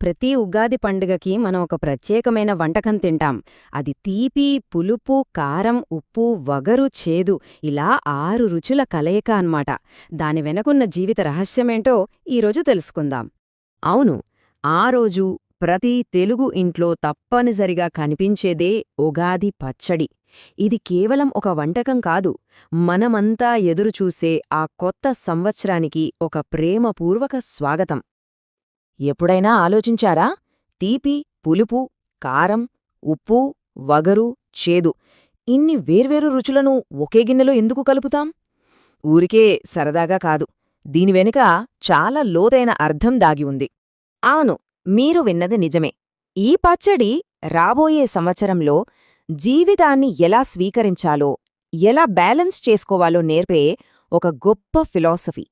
ప్రతి ఉగాది పండుగకి మనం ఒక ప్రత్యేకమైన వంటకం తింటాం. అది తీపి, పులుపు, కారం, ఉప్పు, వగరు, చేదు ఇలా 6 రుచుల కలయిక అన్నమాట. దాని వెనకున్న జీవిత రహస్యమేంటో ఈరోజు తెలుసుకుందాం. అవును, ఆ రోజు ప్రతి తెలుగు ఇంట్లో తప్పనిసరిగా కనిపించేదే ఉగాది పచ్చడి. ఇది కేవలం ఒక వంటకం కాదు, మనమంతా ఎదురుచూసే ఆ కొత్త సంవత్సరానికి ఒక ప్రేమపూర్వక స్వాగతం. ఎప్పుడైనా ఆలోచించారా? తీపి, పులుపు, కారం, ఉప్పు, వగరు, చేదు ఇన్ని వేర్వేరు రుచులను ఒకే గిన్నెలో ఎందుకు కలుపుతాం? ఊరికే సరదాగా కాదు, దీని వెనుక చాలా లోతైన అర్థం దాగి ఉంది. అవును, మీరు విన్నది నిజమే. ఈ పచ్చడి రాబోయే సంవత్సరంలో జీవితాన్ని ఎలా స్వీకరించాలో, ఎలా బ్యాలెన్స్ చేసుకోవాలో నేర్పే ఒక గొప్ప ఫిలాసఫీ.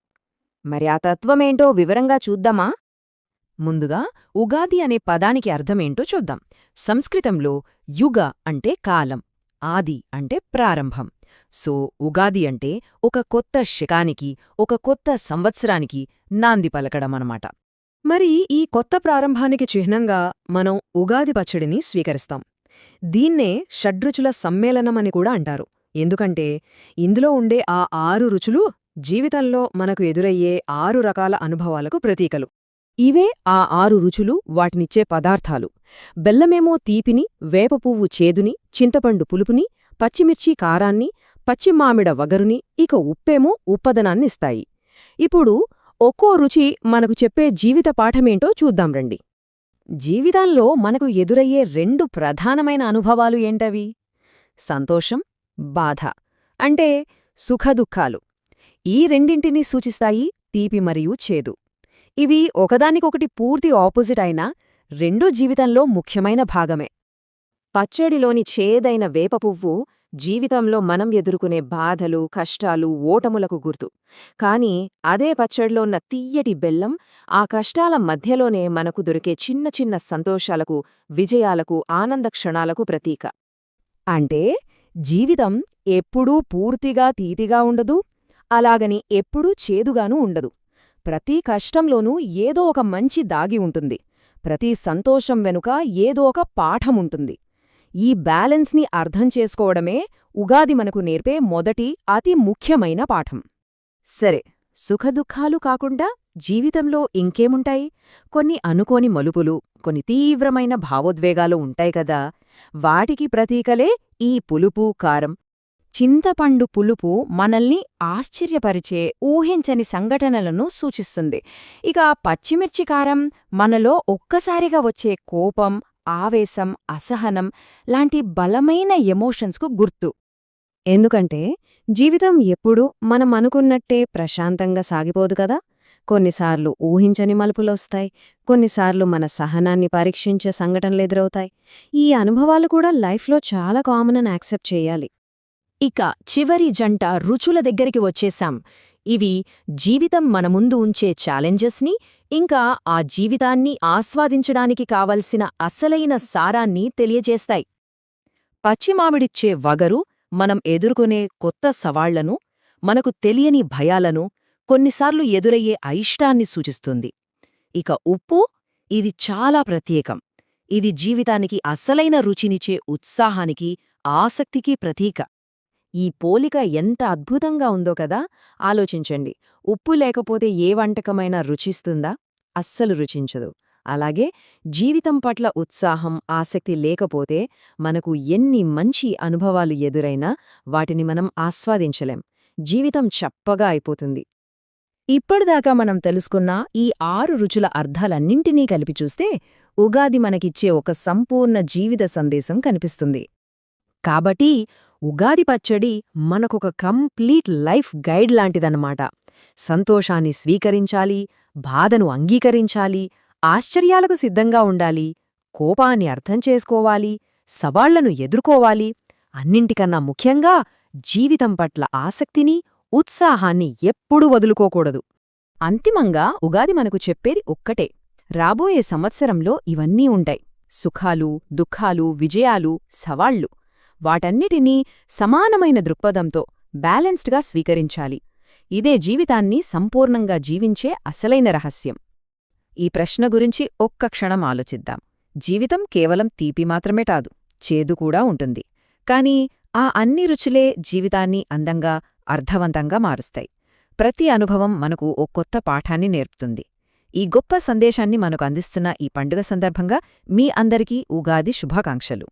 మరి ఆ తత్వమేంటో వివరంగా చూద్దామా? ముందుగా ఉగాది అనే పదానికి అర్థమేంటో చూద్దాం. సంస్కృతంలో యుగ అంటే కాలం, ఆది అంటే ప్రారంభం. సో ఉగాది అంటే ఒక కొత్త శకానికి, ఒక కొత్త సంవత్సరానికి నాంది పలకడమనమాట. మరి ఈ కొత్త ప్రారంభానికి చిహ్నంగా మనం ఉగాది పచ్చడిని స్వీకరిస్తాం. దీన్నే షడ్రుచుల సమ్మేళనమని కూడా అంటారు. ఎందుకంటే ఇందులో ఉండే ఆ 6 రుచులు జీవితంలో మనకు ఎదురయ్యే 6 రకాల అనుభవాలకు ప్రతీకలు. ఇవే ఆ 6 రుచులు, వాటినిచ్చే పదార్థాలు. బెల్లమేమో తీపిని, వేపపువ్వు చేదుని, చింతపండు పులుపుని, పచ్చిమిర్చి కారాన్ని, పచ్చిమామిడ వగరుని, ఇక ఉప్పేమో ఉప్పదనాన్నిస్తాయి. ఇప్పుడు ఒక్కో రుచి మనకు చెప్పే జీవిత పాఠమేంటో చూద్దాం రండి. జీవితంలో మనకు ఎదురయ్యే 2 ప్రధానమైన అనుభవాలు ఏంటవి? సంతోషం, బాధ అంటే సుఖదుఖాలు. ఈ రెండింటినీ సూచిస్తాయి తీపి మరియు చేదు. ఇవి ఒకదానికొకటి పూర్తి ఆపోజిట్ అయినా రెండూ జీవితంలో ముఖ్యమైన భాగమే. పచ్చడిలోని చేదైన వేపపువ్వు జీవితంలో మనం ఎదుర్కొనే బాధలు, కష్టాలు, ఓటములకు గుర్తు. కాని అదే పచ్చడిలో ఉన్న తియ్యటి బెల్లం ఆ కష్టాల మధ్యలోనే మనకు దొరికే చిన్న చిన్న సంతోషాలకు, విజయాలకు, ఆనంద క్షణాలకు ప్రతీక. అంటే జీవితం ఎప్పుడూ పూర్తిగా తీపిగా ఉండదు, అలాగని ఎప్పుడూ చేదుగానూ ఉండదు. ప్రతి కష్టంలోనూ ఏదో ఒక మంచి దాగి ఉంటుంది, ప్రతి సంతోషం వెనుక ఏదో ఒక పాఠముంటుంది. ఈ బ్యాలెన్స్ని అర్థం చేసుకోవడమే ఉగాది మనకు నేర్పే మొదటి అతి ముఖ్యమైన పాఠం. సరే, సుఖదుఖాలు కాకుండా జీవితంలో ఇంకేముంటాయి? కొన్ని అనుకోని మలుపులు, కొన్ని తీవ్రమైన భావోద్వేగాలు ఉంటాయి కదా, వాటికి ప్రతీకలే ఈ పులుపు, కారం. చింతపండు పులుపు మనల్ని ఆశ్చర్యపరిచే ఊహించని సంఘటనలను సూచిస్తుంది. ఇక పచ్చిమిర్చి కారం మనలో ఒక్కసారిగా వచ్చే కోపం, ఆవేశం, అసహనం లాంటి బలమైన ఎమోషన్స్కు గుర్తు. ఎందుకంటే జీవితం ఎప్పుడూ మనం అనుకున్నట్టే ప్రశాంతంగా సాగిపోదు కదా. కొన్నిసార్లు ఊహించని మలుపులొస్తాయి, కొన్నిసార్లు మన సహనాన్ని పరీక్షించే సంఘటనలెదురవుతాయి. ఈ అనుభవాలు కూడా లైఫ్లో చాలా కామన్ అని యాక్సెప్ట్ చేయాలి. ఇక చివరి జంట రుచుల దగ్గరికి వచ్చేశాం. ఇవి జీవితం మన ముందు ఉంచే ఛాలెంజెస్ని, ఇంకా ఆ జీవితాన్ని ఆస్వాదించడానికి కావలసిన అసలైన సారాన్ని తెలియజేస్తాయి. పచ్చిమామిడిచ్చే వగరు మనం ఎదుర్కొనే కొత్త సవాళ్లను, మనకు తెలియని భయాలను, కొన్నిసార్లు ఎదురయ్యే అయిష్టాన్ని సూచిస్తుంది. ఇక ఉప్పు, ఇది చాలా ప్రత్యేకం. ఇది జీవితానికి అసలైన రుచినిచ్చే ఉత్సాహానికి, ఆసక్తికి ప్రతీక. ఈ పోలిక ఎంత అద్భుతంగా ఉందో కదా. ఆలోచించండి, ఉప్పు లేకపోతే ఏ వంటకమైనా రుచిస్తుందా? అస్సలు రుచించదు. అలాగే జీవితం పట్ల ఉత్సాహం, ఆసక్తి లేకపోతే మనకు ఎన్ని మంచి అనుభవాలు ఎదురైనా వాటిని మనం ఆస్వాదించలేం. జీవితం చప్పగా అయిపోతుంది. ఇప్పటిదాకా మనం తెలుసుకున్న ఈ 6 రుచుల అర్థాలన్నింటినీ కలిపి చూస్తే ఉగాది మనకిచ్చే ఒక సంపూర్ణ జీవిత సందేశం కనిపిస్తుంది. కాబట్టి ఉగాది పచ్చడి మనకొక కంప్లీట్ లైఫ్ గైడ్ లాంటిదన్నమాట. సంతోషాన్ని స్వీకరించాలి, బాధను అంగీకరించాలి, ఆశ్చర్యాలకు సిద్ధంగా ఉండాలి, కోపాన్ని అర్థం చేసుకోవాలి, సవాళ్లను ఎదుర్కోవాలి, అన్నింటికన్నా ముఖ్యంగా జీవితం పట్ల ఆసక్తిని, ఉత్సాహాన్ని ఎప్పుడూ వదులుకోకూడదు. అంతిమంగా ఉగాది మనకు చెప్పేది ఒక్కటే: రాబోయే సంవత్సరంలో ఇవన్నీ ఉంటాయి. సుఖాలు, దుఃఖాలు, విజయాలు, సవాళ్లు. వాటన్నిటినీ సమానమైన దృక్పథంతో బ్యాలెన్స్డ్గా స్వీకరించాలి. ఇదే జీవితాన్ని సంపూర్ణంగా జీవించే అసలైన రహస్యం. ఈ ప్రశ్న గురించి ఒక్క క్షణం ఆలోచిద్దాం. జీవితం కేవలం తీపి మాత్రమే కాదు, చేదు కూడా ఉంటుంది. కానీ ఆ అన్ని రుచులే జీవితాన్ని అందంగా, అర్థవంతంగా మారుస్తాయి. ప్రతి అనుభవం మనకు ఓ కొత్త పాఠాన్ని నేర్పుతుంది. ఈ గొప్ప సందేశాన్ని మనకు అందిస్తున్న ఈ పండుగ సందర్భంగా మీ అందరికీ ఉగాది శుభాకాంక్షలు.